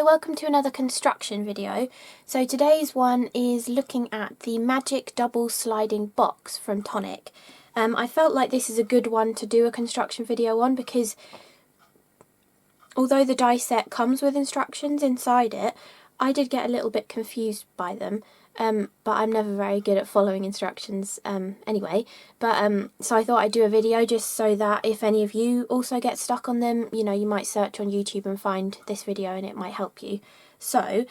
welcome to another construction video. So today's one is looking at the Magic Double Sliding Box from Tonic. I felt like this is a good one to do a construction video on because although the die set comes with instructions inside it, I did get a little bit confused by them. But I'm never very good at following instructions anyway. So I thought I'd do a video just so that if any of you also get stuck on them, you know, you might search on YouTube and find this video and it might help you. So,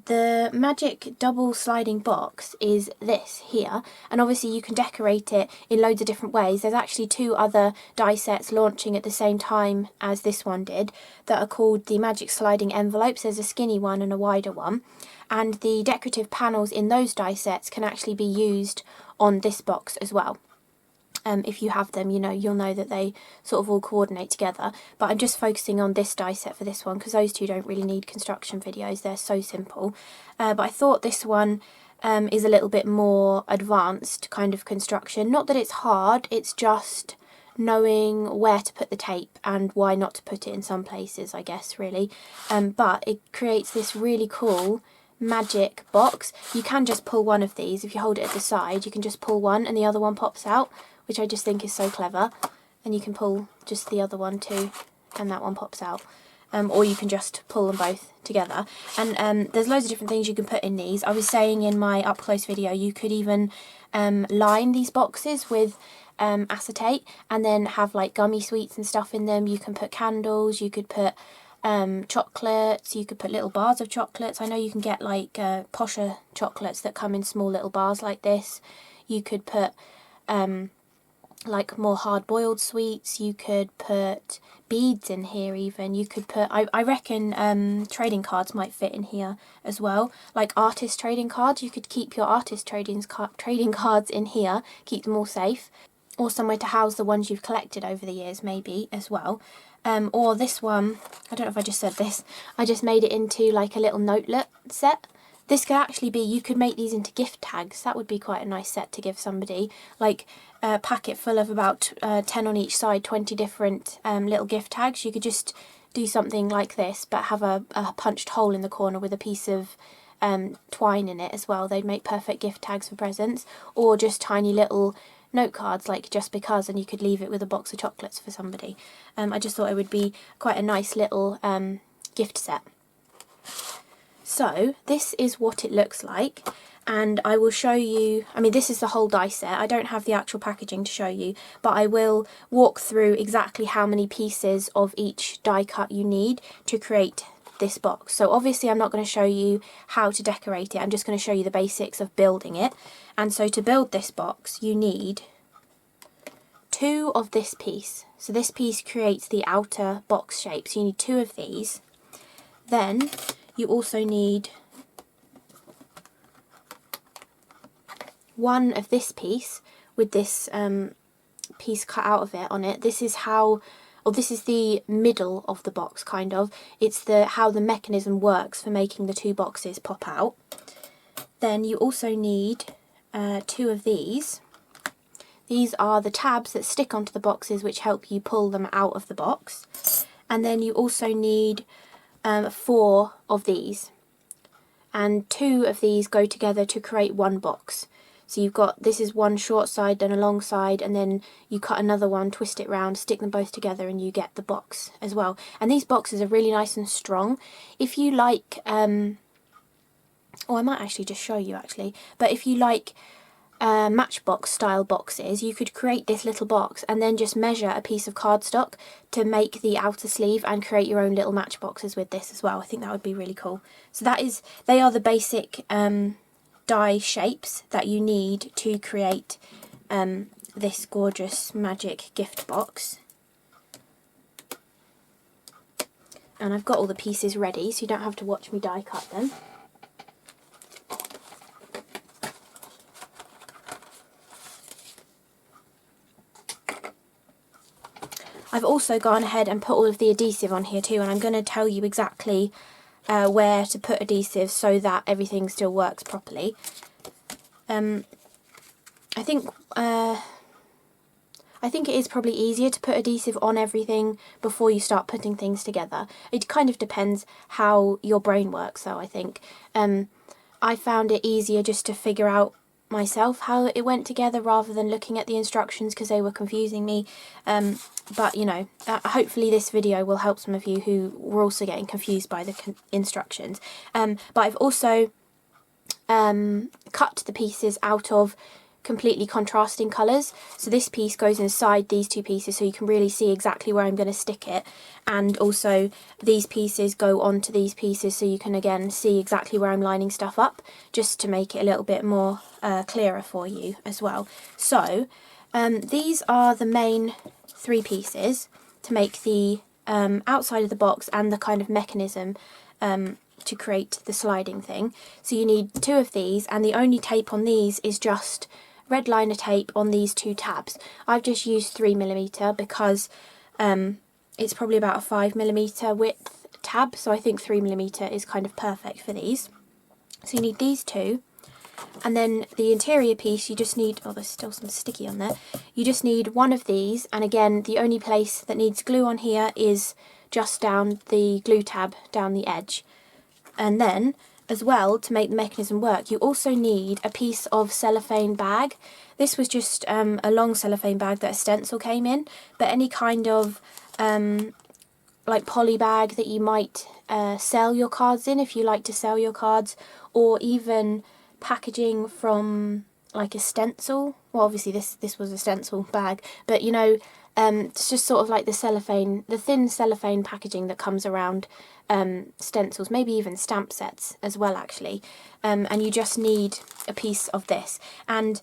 the Magic Double Sliding Box is this here, and obviously you can decorate it in loads of different ways. There's actually two other die sets launching at the same time as this one did that are called the Magic Sliding Envelopes. There's a skinny one and a wider one, and the decorative panels in those die sets can actually be used on this box as well. If you have them, you know, you'll know that they sort of all coordinate together. But I'm just focusing on this die set for this one because those two don't really need construction videos. They're so simple. But I thought this one is a little bit more advanced kind of construction. Not that it's hard, it's just knowing where to put the tape and why not to put it in some places, I guess, really. But it creates this really cool magic box. You can just pull one of these. If you hold it at the side, you can just pull one and the other one pops out, which I just think is so clever. And you can pull just the other one too, and that one pops out. Or you can just pull them both together. And there's loads of different things you can put in these. I was saying in my up close video, you could even line these boxes with acetate and then have like gummy sweets and stuff in them. You can put candles, you could put chocolates, you could put little bars of chocolates. I know you can get like posher chocolates that come in small little bars like this. You could put like more hard-boiled sweets. You could put beads in here even. You could put, I reckon trading cards might fit in here as well. Like artist trading cards, you could keep your artist trading cards in here, keep them all safe. Or somewhere to house the ones you've collected over the years maybe as well. Or this one, I don't know if I just said this, I just made it into like a little notelet set. This could actually be, you could make these into gift tags. That would be quite a nice set to give somebody. Like a packet full of about 10 on each side, 20 different little gift tags. You could just do something like this, but have a punched hole in the corner with a piece of twine in it as well. They'd make perfect gift tags for presents. Or just tiny little note cards like just because, and you could leave it with a box of chocolates for somebody. I just thought it would be quite a nice little gift set. So this is what it looks like, and I will show you, I mean this is the whole die set. I don't have the actual packaging to show you, but I will walk through exactly how many pieces of each die cut you need to create this box. So obviously I'm not going to show you how to decorate it, I'm just going to show you the basics of building it. And so to build this box you need two of this piece. So this piece creates the outer box shape, so you need two of these. Then you also need one of this piece with this piece cut out of it on it. This is how, or this is the middle of the box kind of. It's how the mechanism works for making the two boxes pop out. Then you also need two of these. These are the tabs that stick onto the boxes which help you pull them out of the box. And then you also need 4 of these, and 2 of these go together to create one box. So you've got, this is one short side, then a long side, and then you cut another one, twist it round, stick them both together, and you get the box as well. And these boxes are really nice and strong. If you like, oh, I might actually just show you actually, but if you like matchbox style boxes, you could create this little box and then just measure a piece of cardstock to make the outer sleeve and create your own little matchboxes with this as well. I think that would be really cool. So they are the basic die shapes that you need to create this gorgeous magic gift box. And I've got all the pieces ready so you don't have to watch me die cut them. I've also gone ahead and put all of the adhesive on here too, and I'm going to tell you exactly where to put adhesive so that everything still works properly. I think I think it is probably easier to put adhesive on everything before you start putting things together. It kind of depends how your brain works though, I think. I found it easier just to figure out myself how it went together rather than looking at the instructions because they were confusing me. But you know, hopefully this video will help some of you who were also getting confused by the instructions. But I've also cut the pieces out of completely contrasting colours, so this piece goes inside these two pieces so you can really see exactly where I'm going to stick it, and also these pieces go onto these pieces so you can again see exactly where I'm lining stuff up, just to make it a little bit more clearer for you as well. So these are the main three pieces to make the outside of the box and the kind of mechanism to create the sliding thing. So you need two of these, and the only tape on these is just red liner tape on these two tabs. I've just used 3mm because it's probably about a 5mm width tab, so I think 3mm is kind of perfect for these. So you need these two, and then the interior piece you just need, oh there's still some sticky on there, you just need one of these, and again the only place that needs glue on here is just down the glue tab down the edge. And then as well, to make the mechanism work, you also need a piece of cellophane bag. This was just a long cellophane bag that a stencil came in, but any kind of like poly bag that you might sell your cards in if you like to sell your cards, or even packaging from like a stencil. Well, obviously this was a stencil bag, but you know, it's just sort of like the cellophane, the thin cellophane packaging that comes around stencils, maybe even stamp sets as well actually, and you just need a piece of this. And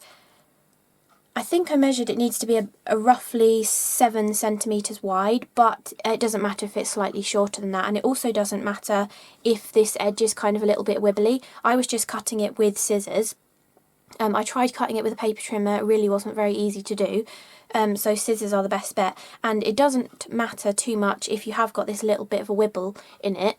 I think I measured it needs to be a roughly 7cm wide, but it doesn't matter if it's slightly shorter than that, and it also doesn't matter if this edge is kind of a little bit wibbly. I was just cutting it with scissors. I tried cutting it with a paper trimmer, it really wasn't very easy to do, so scissors are the best bet. And it doesn't matter too much if you have got this little bit of a wibble in it.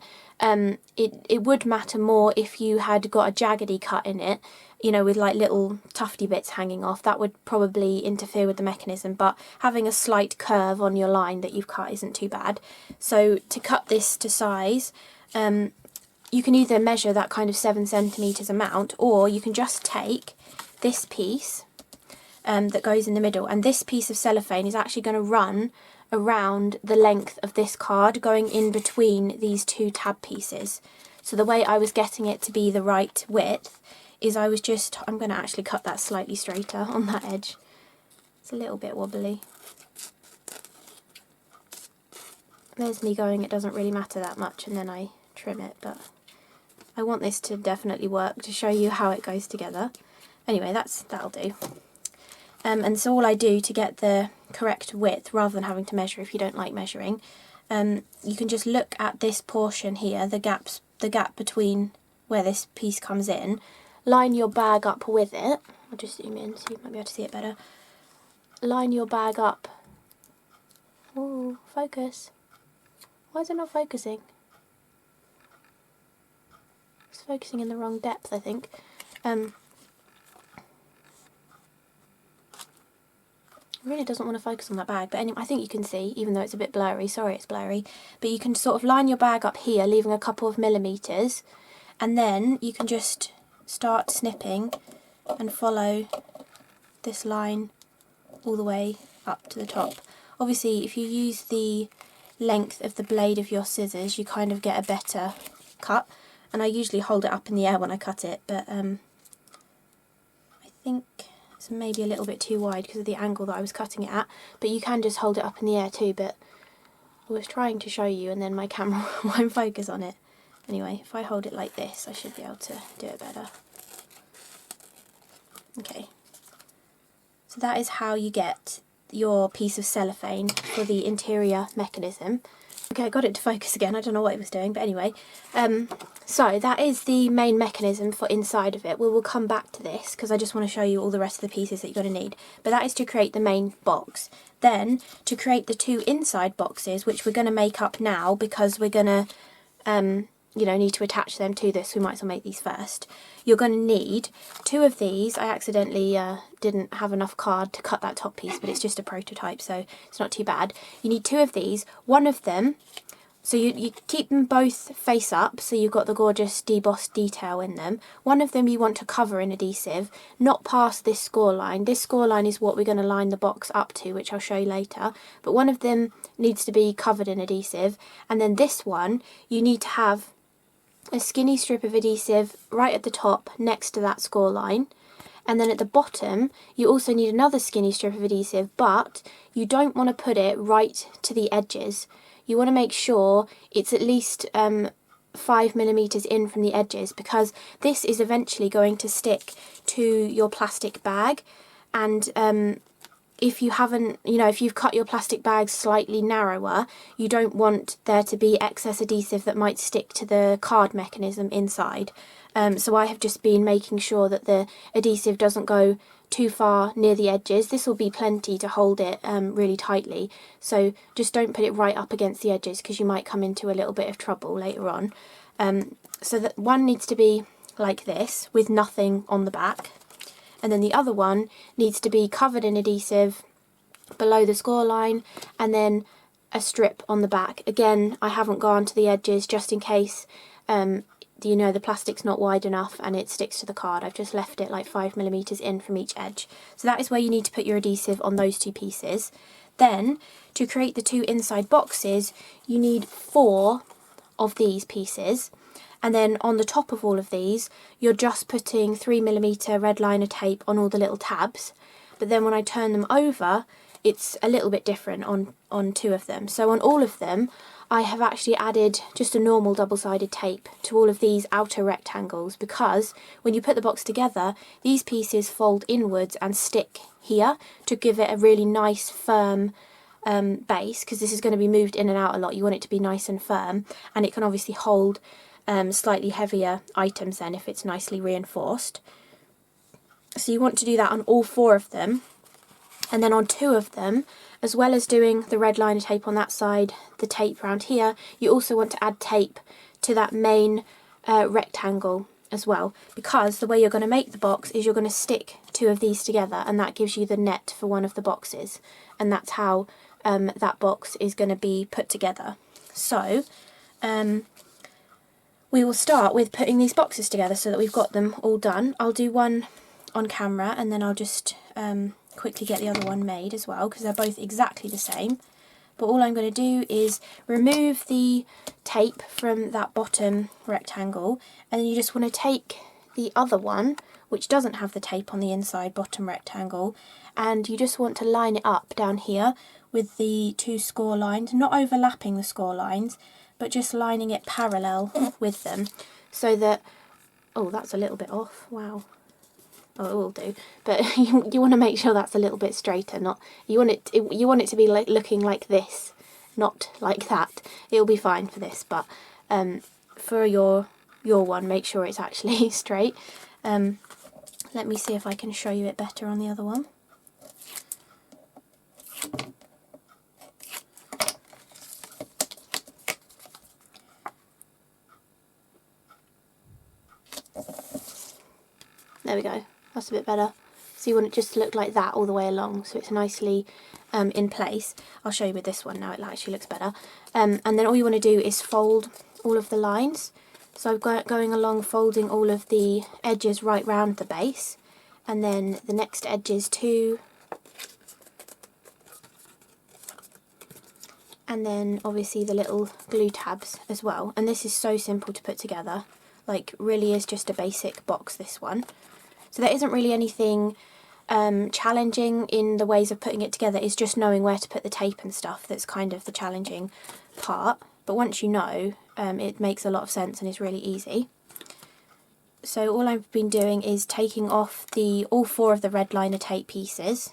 It would matter more if you had got a jaggedy cut in it, you know, with like little tufty bits hanging off. That would probably interfere with the mechanism, but having a slight curve on your line that you've cut isn't too bad. So to cut this to size, you can either measure that kind of 7cm amount, or you can just take this piece that goes in the middle, and this piece of cellophane is actually going to run around the length of this card, going in between these two tab pieces. So the way I was getting it to be the right width is I'm going to actually cut that slightly straighter on that edge. It's a little bit wobbly. There's me going, it doesn't really matter that much, and then I trim it, but I want this to definitely work to show you how it goes together. Anyway, that'll do. And so all I do to get the correct width, rather than having to measure if you don't like measuring, you can just look at this portion here, the gap between where this piece comes in, line your bag up with it. I'll just zoom in so you might be able to see it better. Line your bag up. Ooh, focus. Why is it not focusing? It's focusing in the wrong depth, I think. It really doesn't want to focus on that bag, but anyway, I think you can see, even though it's a bit blurry, sorry it's blurry, but you can sort of line your bag up here, leaving a couple of millimetres, and then you can just start snipping and follow this line all the way up to the top. Obviously, if you use the length of the blade of your scissors, you kind of get a better cut, and I usually hold it up in the air when I cut it, but I think it's maybe a little bit too wide because of the angle that I was cutting it at, but you can just hold it up in the air too, but I was trying to show you and then my camera won't focus on it. Anyway, if I hold it like this, I should be able to do it better. Okay, so that is how you get your piece of cellophane for the interior mechanism. Okay, I got it to focus again, I don't know what it was doing, but anyway. So that is the main mechanism for inside of it. We will come back to this because I just want to show you all the rest of the pieces that you're going to need. But that is to create the main box. Then, to create the two inside boxes, which we're going to make up now because we're going to you know, need to attach them to this, we might as well make these first. You're going to need 2 of these. I accidentally didn't have enough card to cut that top piece, but it's just a prototype, so it's not too bad. You need 2 of these. One of them, so you keep them both face up, so you've got the gorgeous debossed detail in them. One of them you want to cover in adhesive, not past this score line. This score line is what we're going to line the box up to, which I'll show you later. But one of them needs to be covered in adhesive, and then this one, you need to have a skinny strip of adhesive right at the top next to that score line. And then at the bottom, you also need another skinny strip of adhesive, but you don't want to put it right to the edges. You want to make sure it's at least 5mm in from the edges, because this is eventually going to stick to your plastic bag. And if you haven't, you know, if you've cut your plastic bag slightly narrower, you don't want there to be excess adhesive that might stick to the card mechanism inside. So I have just been making sure that the adhesive doesn't go too far near the edges. This will be plenty to hold it really tightly, so just don't put it right up against the edges, because you might come into a little bit of trouble later on. So that one needs to be like this with nothing on the back, and then the other one needs to be covered in adhesive below the score line, and then a strip on the back. Again, I haven't gone to the edges just in case you know, the plastic's not wide enough and it sticks to the card. I've just left it like 5mm in from each edge. So that is where you need to put your adhesive on those 2 pieces. Then, to create the 2 inside boxes, you need 4 of these pieces. And then on the top of all of these, you're just putting 3mm red liner tape on all the little tabs. But then when I turn them over, it's a little bit different on 2 of them. So on all of them, I have actually added just a normal double-sided tape to all of these outer rectangles, because when you put the box together, these pieces fold inwards and stick here to give it a really nice firm base, because this is going to be moved in and out a lot. You want it to be nice and firm, and it can obviously hold slightly heavier items then if it's nicely reinforced. So you want to do that on all 4 of them. And then on 2 of them, as well as doing the red liner tape on that side, the tape around here, you also want to add tape to that main rectangle as well, because the way you're going to make the box is you're going to stick 2 of these together, and that gives you the net for one of the boxes, and that's how that box is going to be put together. So we will start with putting these boxes together so that we've got them all done. I'll do one on camera, and then I'll just quickly get the other one made as well, because they're both exactly the same. But all I'm going to do is remove the tape from that bottom rectangle, and then you just want to take the other one, which doesn't have the tape on the inside bottom rectangle, and you just want to line it up down here with the 2 score lines, not overlapping the score lines, but just lining it parallel with them, so that, oh, that's a little bit off, wow. Oh, it will do, but you want to make sure that's a little bit straighter. Not you want it to be like looking like this, not like that. It'll be fine for this, but for your one, make sure it's actually straight. Let me see if I can show you it better on the other one. There we go. That's a bit better. So you want it just to look like that all the way along, so it's nicely in place. I'll show you with this one now, it actually looks better. And then all you want to do is fold all of the lines. So I've got going along folding all of the edges right round the base, and then the next edges too. And then obviously the little glue tabs as well. And this is so simple to put together, like really is just a basic box, this one. So there isn't really anything challenging in the ways of putting it together. It's just knowing where to put the tape and stuff that's kind of the challenging part. But once you know, it makes a lot of sense and is really easy. So all I've been doing is taking off all 4 of the red liner tape pieces,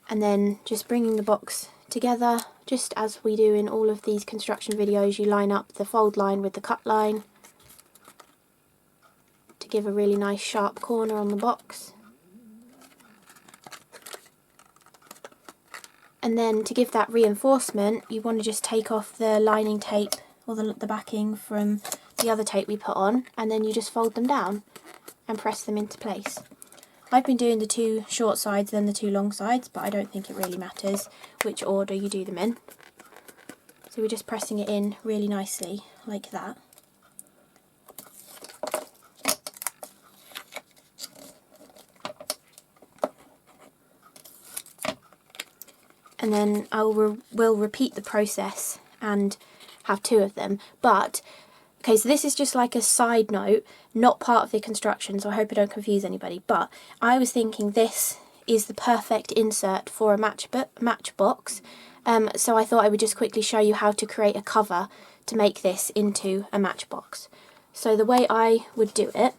and then just bringing the box together, just as we do in all of these construction videos. You line up the fold line with the cut line to give a really nice sharp corner on the box. And then to give that reinforcement, you want to just take off the lining tape or the backing from the other tape we put on, and then you just fold them down and press them into place. I've been doing the 2 short sides then the 2 long sides, but I don't think it really matters which order you do them in. So we're just pressing it in really nicely like that. And then we'll repeat the process and have 2 of them. But, okay, so this is just like a side note, not part of the construction, so I hope I don't confuse anybody. But I was thinking this is the perfect insert for a matchbox. So I thought I would just quickly show you how to create a cover to make this into a matchbox. So the way I would do it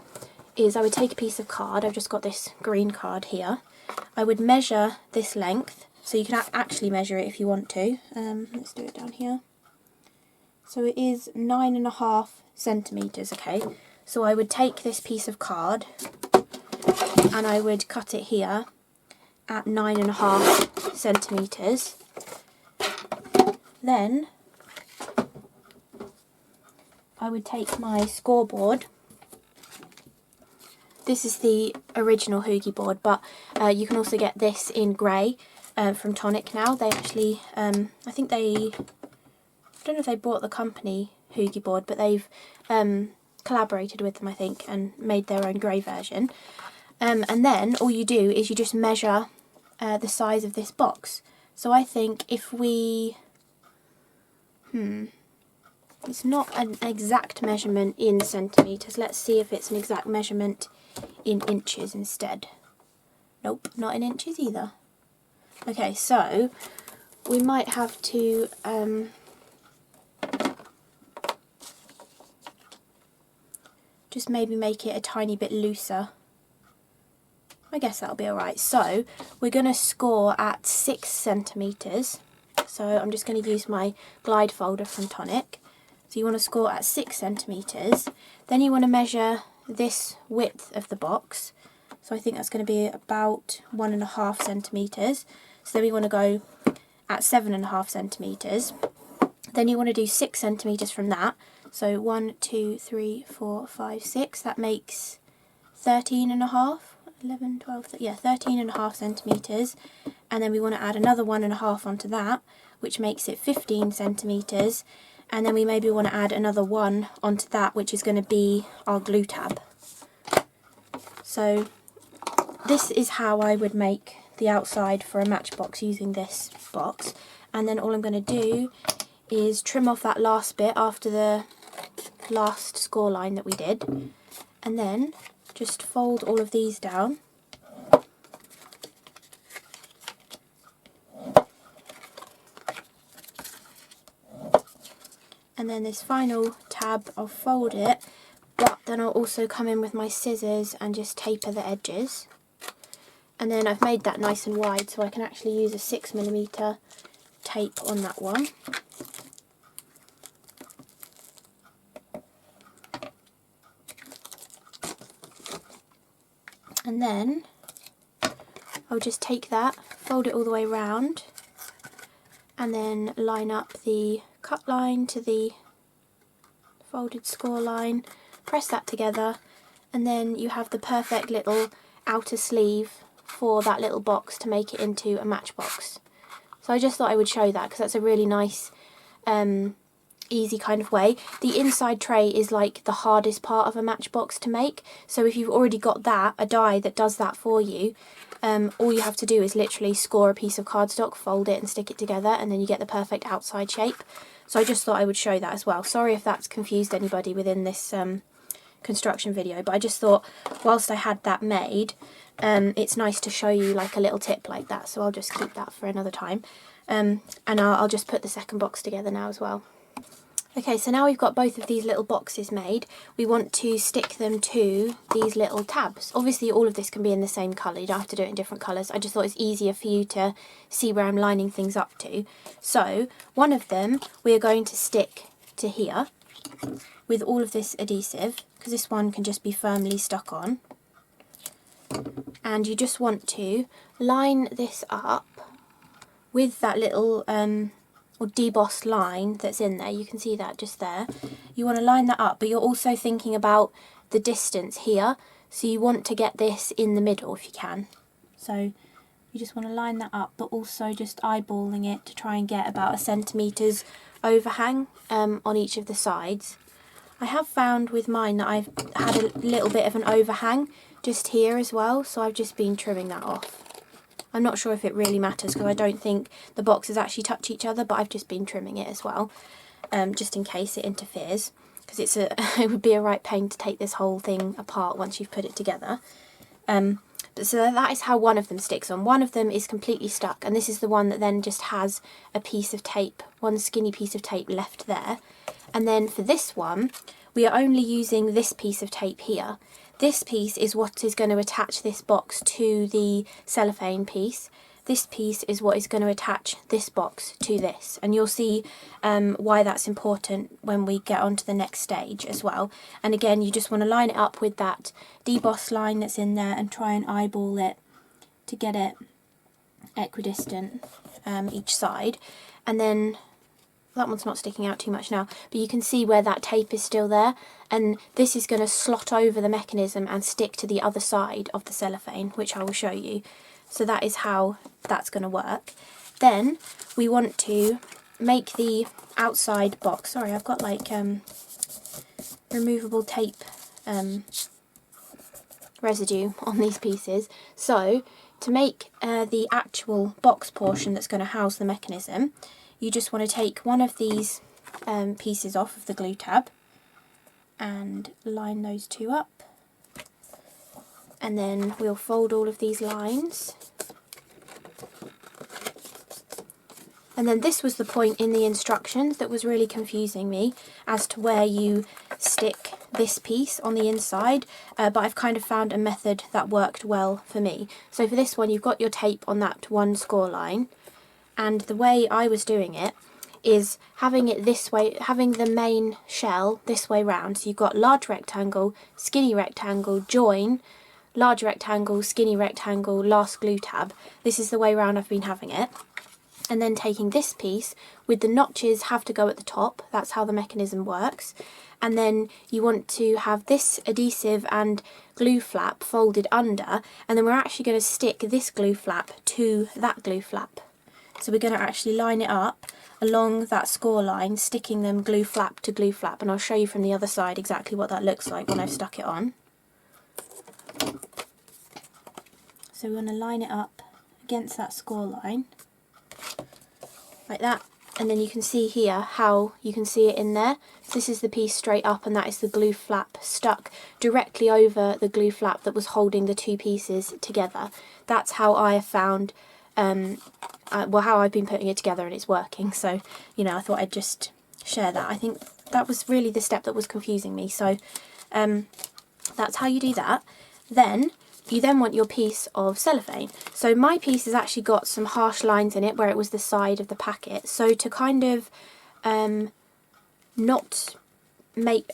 is I would take a piece of card. I've just got this green card here. I would measure this length. So you can actually measure it if you want to. Let's do it down here. So it is 9.5 centimetres, okay? So I would take this piece of card and I would cut it here at 9.5 centimetres. Then I would take my scoreboard. This is the original Ohuhu board, but you can also get this in grey. From Tonic now. They actually, I don't know if they bought the company Ohuhu board, but they've collaborated with them, I think, and made their own grey version. And then all you do is you just measure the size of this box. So I think if we, it's not an exact measurement in centimetres. Let's see if it's an exact measurement in inches instead. Nope, not in inches either. Okay, so we might have to just maybe make it a tiny bit looser. I guess that'll be alright. So we're going to score at 6 centimetres. So I'm just going to use my glide folder from Tonic. So you want to score at 6 centimetres. Then you want to measure this width of the box. So I think that's going to be about 1.5 centimetres. So then we want to go at 7.5 centimetres. Then you want to do 6 centimetres from that. So 1, 2, 3, 4, 5, 6. That makes 13.5, 11, 12, yeah, 13.5 centimetres. And then we want to add another 1.5 onto that, which makes it 15 centimetres. And then we maybe want to add another 1 onto that, which is going to be our glue tab. So this is how I would make the outside for a matchbox using this box. And then all I'm going to do is trim off that last bit after the last score line that we did, and then just fold all of these down. And then this final tab, I'll fold it, but then I'll also come in with my scissors and just taper the edges. And then I've made that nice and wide, so I can actually use a 6mm tape on that one. And then I'll just take that, fold it all the way around, and then line up the cut line to the folded score line, press that together, and then you have the perfect little outer sleeve for that little box to make it into a matchbox. So I just thought I would show that because that's a really nice easy kind of way. The inside tray is like the hardest part of a matchbox to make, so if you've already got that, a die that does that for you, all you have to do is literally score a piece of cardstock, fold it and stick it together, and then you get the perfect outside shape. So I just thought I would show that as well. Sorry if that's confused anybody within this construction video, but I just thought whilst I had that made, it's nice to show you like a little tip like that, so I'll just keep that for another time. And I'll just put the second box together now as well. Okay, so now we've got both of these little boxes made, we want to stick them to these little tabs. Obviously all of this can be in the same colour, you don't have to do it in different colours. I just thought it's easier for you to see where I'm lining things up to. So one of them we are going to stick to here with all of this adhesive, because this one can just be firmly stuck on. And you just want to line this up with that little or debossed line that's in there, you can see that just there, you want to line that up, but you're also thinking about the distance here, so you want to get this in the middle if you can. So you just want to line that up, but also just eyeballing it to try and get about 1 centimetre's overhang on each of the sides. I have found with mine that I've had a little bit of an overhang just here as well, so I've just been trimming that off. I'm not sure if it really matters because I don't think the boxes actually touch each other, but I've just been trimming it as well, just in case it interferes, because it would be a right pain to take this whole thing apart once you've put it together. So that is how one of them sticks on. One of them is completely stuck, and this is the one that then just has a piece of tape, one skinny piece of tape left there. And then for this one, we are only using this piece of tape here. This piece is what is going to attach this box to the cellophane piece. This piece is what is going to attach this box to this, and you'll see why that's important when we get on to the next stage as well. And again, you just want to line it up with that deboss line that's in there and try and eyeball it to get it equidistant each side. And then that one's not sticking out too much now, but you can see where that tape is still there, and this is going to slot over the mechanism and stick to the other side of the cellophane, which I will show you. So that is how that's going to work. Then we want to make the outside box. Sorry, I've got like removable tape residue on these pieces. So to make the actual box portion that's going to house the mechanism, you just want to take one of these pieces off of the glue tab and line those two up. And then we'll fold all of these lines. And then this was the point in the instructions that was really confusing me as to where you stick this piece on the inside, but I've kind of found a method that worked well for me. So for this one, you've got your tape on that one score line, and the way I was doing it is having it this way, having the main shell this way round. So you've got large rectangle, skinny rectangle, join, large rectangle, skinny rectangle, last glue tab. This is the way round I've been having it. And then taking this piece with the notches have to go at the top. That's how the mechanism works. And then you want to have this adhesive and glue flap folded under, and then we're actually going to stick this glue flap to that glue flap. So we're going to actually line it up along that score line, sticking them glue flap to glue flap, and I'll show you from the other side exactly what that looks like when I've stuck it on. So we're going to line it up against that score line, like that, and then you can see here how you can see it in there. So this is the piece straight up, and that is the glue flap stuck directly over the glue flap that was holding the two pieces together. That's how I have found, well, how I've been putting it together, and it's working. So, you know, I thought I'd just share that. I think that was really the step that was confusing me. So that's how you do that. Then you then want your piece of cellophane. So my piece has actually got some harsh lines in it where it was the side of the packet. So to kind of not make,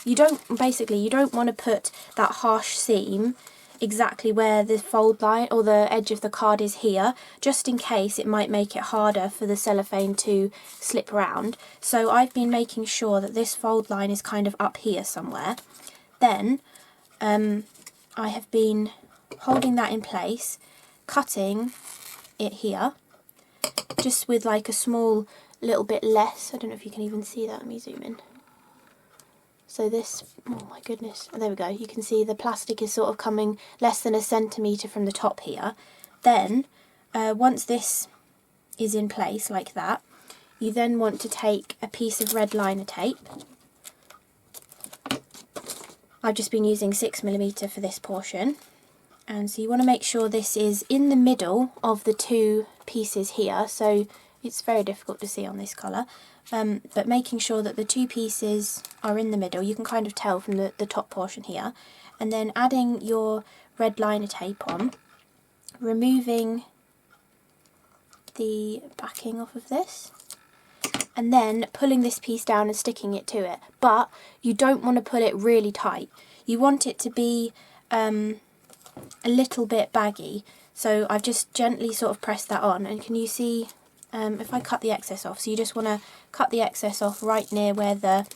you don't want to put that harsh seam exactly where the fold line or the edge of the card is here, just in case it might make it harder for the cellophane to slip around. So I've been making sure that this fold line is kind of up here somewhere. Then I have been holding that in place, cutting it here, just with like a small little bit less. I don't know if you can even see that. Let me zoom in. So this, oh my goodness, there we go. You can see the plastic is sort of coming less than 1 centimetre from the top here. Then, once this is in place like that, you then want to take a piece of red liner tape. I've just been using 6mm for this portion, and so you want to make sure this is in the middle of the two pieces here, so it's very difficult to see on this colour, but making sure that the two pieces are in the middle. You can kind of tell from the top portion here, and then adding your red liner tape on, removing the backing off of this, and then pulling this piece down and sticking it to it. But you don't want to pull it really tight. You want it to be a little bit baggy. So I've just gently sort of pressed that on, and can you see if I cut the excess off, so you just want to cut the excess off right near where the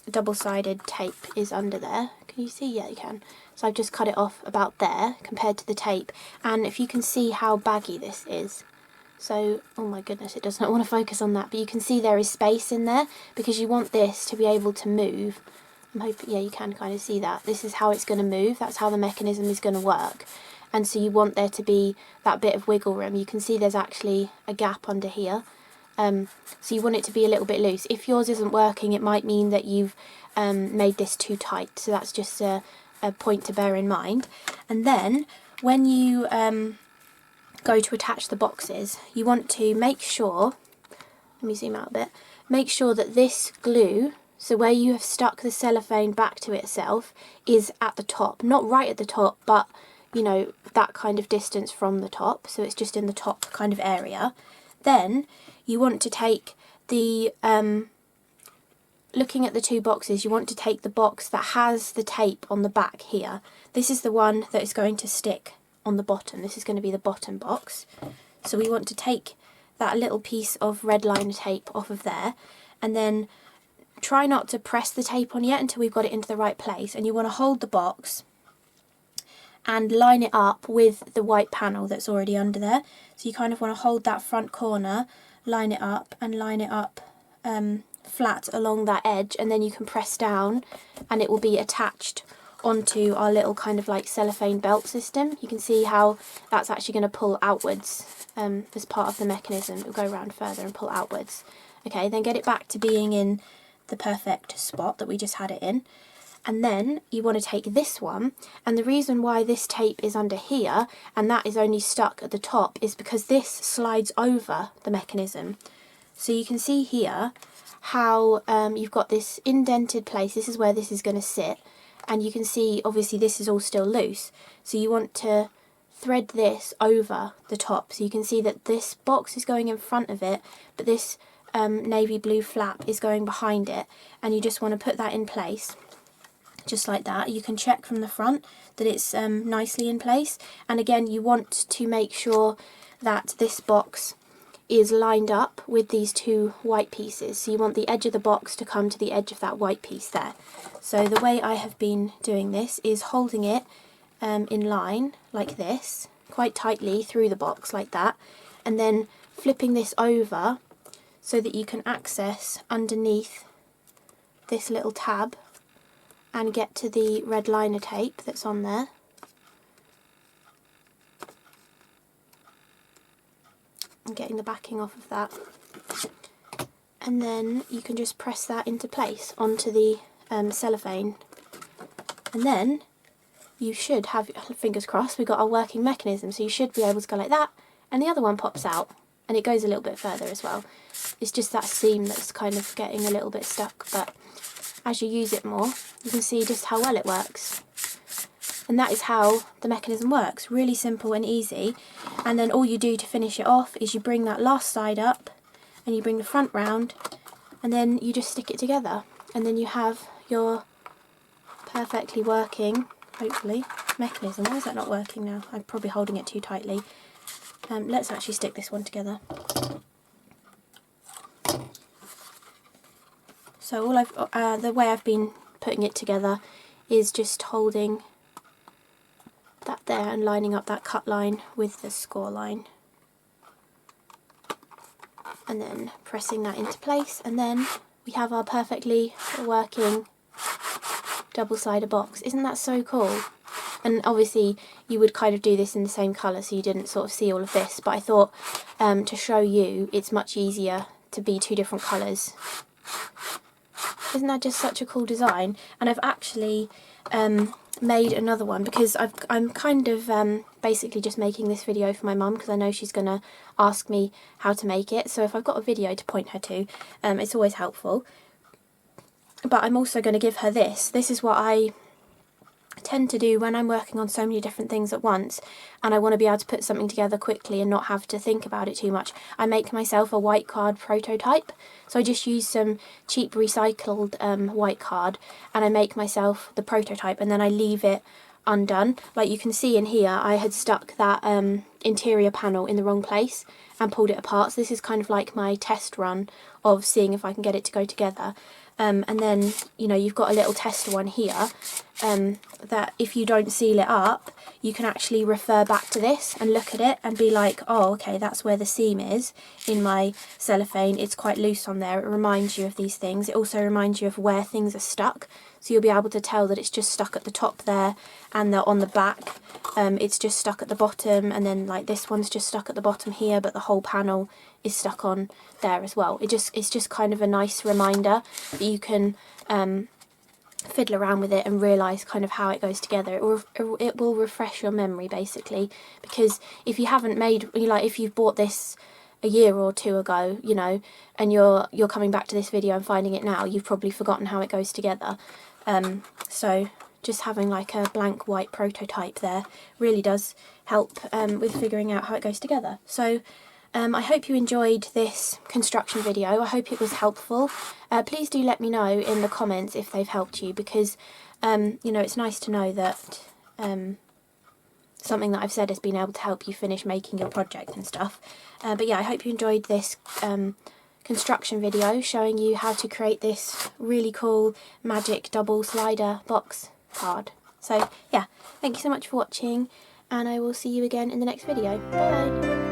double-sided tape is under there. Can you see? Yeah, you can. So I've just cut it off about there compared to the tape, and if you can see how baggy this is. So, oh my goodness, it does not want to focus on that, but you can see there is space in there because you want this to be able to move. I'm hoping, yeah, you can kind of see that. This is how it's going to move. That's how the mechanism is going to work. And so you want there to be that bit of wiggle room. You can see there's actually a gap under here. So you want it to be a little bit loose. If yours isn't working, it might mean that you've made this too tight. So that's just a point to bear in mind. And then when you go to attach the boxes, you want to make sure, let me zoom out a bit, make sure that this glue, so where you have stuck the cellophane back to itself, is at the top. Not right at the top, but you know, that kind of distance from the top, so it's just in the top kind of area. Then you want to take the, looking at the two boxes, you want to take the box that has the tape on the back here. This is the one that is going to stick on the bottom. This is going to be the bottom box. So we want to take that little piece of red liner tape off of there, and then try not to press the tape on yet until we've got it into the right place. And you want to hold the box and line it up with the white panel that's already under there. So you kind of want to hold that front corner, line it up, and line it up flat along that edge, and then you can press down and it will be attached onto our little kind of like cellophane belt system. You can see how that's actually going to pull outwards as part of the mechanism. It will go around further and pull outwards. Okay, then get it back to being in the perfect spot that we just had it in. And then you want to take this one, and the reason why this tape is under here and that is only stuck at the top is because this slides over the mechanism. So you can see here how you've got this indented place. This is where this is going to sit, and you can see obviously this is all still loose, so you want to thread this over the top. So you can see that this box is going in front of it, but this navy blue flap is going behind it, and you just want to put that in place. Just like that. You can check from the front that it's nicely in place, and again you want to make sure that this box is lined up with these two white pieces. So you want the edge of the box to come to the edge of that white piece there. So the way I have been doing this is holding it in line like this, quite tightly through the box like that, and then flipping this over so that you can access underneath this little tab and get to the red liner tape that's on there. And getting the backing off of that. And then you can just press that into place onto the cellophane. And then you should have, fingers crossed, we've got our working mechanism, so you should be able to go like that, and the other one pops out, and it goes a little bit further as well. It's just that seam that's kind of getting a little bit stuck, but as you use it more, you can see just how well it works. And that is how the mechanism works, really simple and easy. And then all you do to finish it off is you bring that last side up and you bring the front round, and then you just stick it together, and then you have your perfectly working, hopefully, mechanism. Why is that not working now? I'm probably holding it too tightly. Let's actually stick this one together. So all the way I've been putting it together is just holding that there and lining up that cut line with the score line, and then pressing that into place, and then we have our perfectly working double-sided box. Isn't that so cool? And obviously you would kind of do this in the same colour so you didn't sort of see all of this, but I thought to show you it's much easier to be two different colours. Isn't that just such a cool design? And I've actually made another one because I'm kind of basically just making this video for my mum because I know she's going to ask me how to make it. So if I've got a video to point her to, it's always helpful. But I'm also going to give her this. This is what I tend to do when I'm working on so many different things at once and I want to be able to put something together quickly and not have to think about it too much. I make myself a white card prototype. So I just use some cheap recycled white card and I make myself the prototype, and then I leave it undone. Like you can see in here, I had stuck that interior panel in the wrong place and pulled it apart. So this is kind of like my test run of seeing if I can get it to go together. And then, you know, you've got a little tester one here that if you don't seal it up, you can actually refer back to this and look at it and be like, oh, okay, that's where the seam is in my cellophane. It's quite loose on there. It reminds you of these things. It also reminds you of where things are stuck. So you'll be able to tell that it's just stuck at the top there, and that on the back it's just stuck at the bottom, and then like this one's just stuck at the bottom here, but the whole panel is stuck on there as well. It's just kind of a nice reminder that you can fiddle around with it and realise kind of how it goes together. It will refresh your memory basically, because if you haven't made, like if you've bought this a year or two ago, you know, and you're coming back to this video and finding it now, you've probably forgotten how it goes together. So just having like a blank white prototype there really does help with figuring out how it goes together. So I hope you enjoyed this construction video. I hope it was helpful. Please do let me know in the comments if they've helped you, because you know, it's nice to know that something that I've said has been able to help you finish making your project and stuff. But yeah, I hope you enjoyed this construction video showing you how to create this really cool magic double slider box card. So yeah, thank you so much for watching, and I will see you again in the next video. Bye!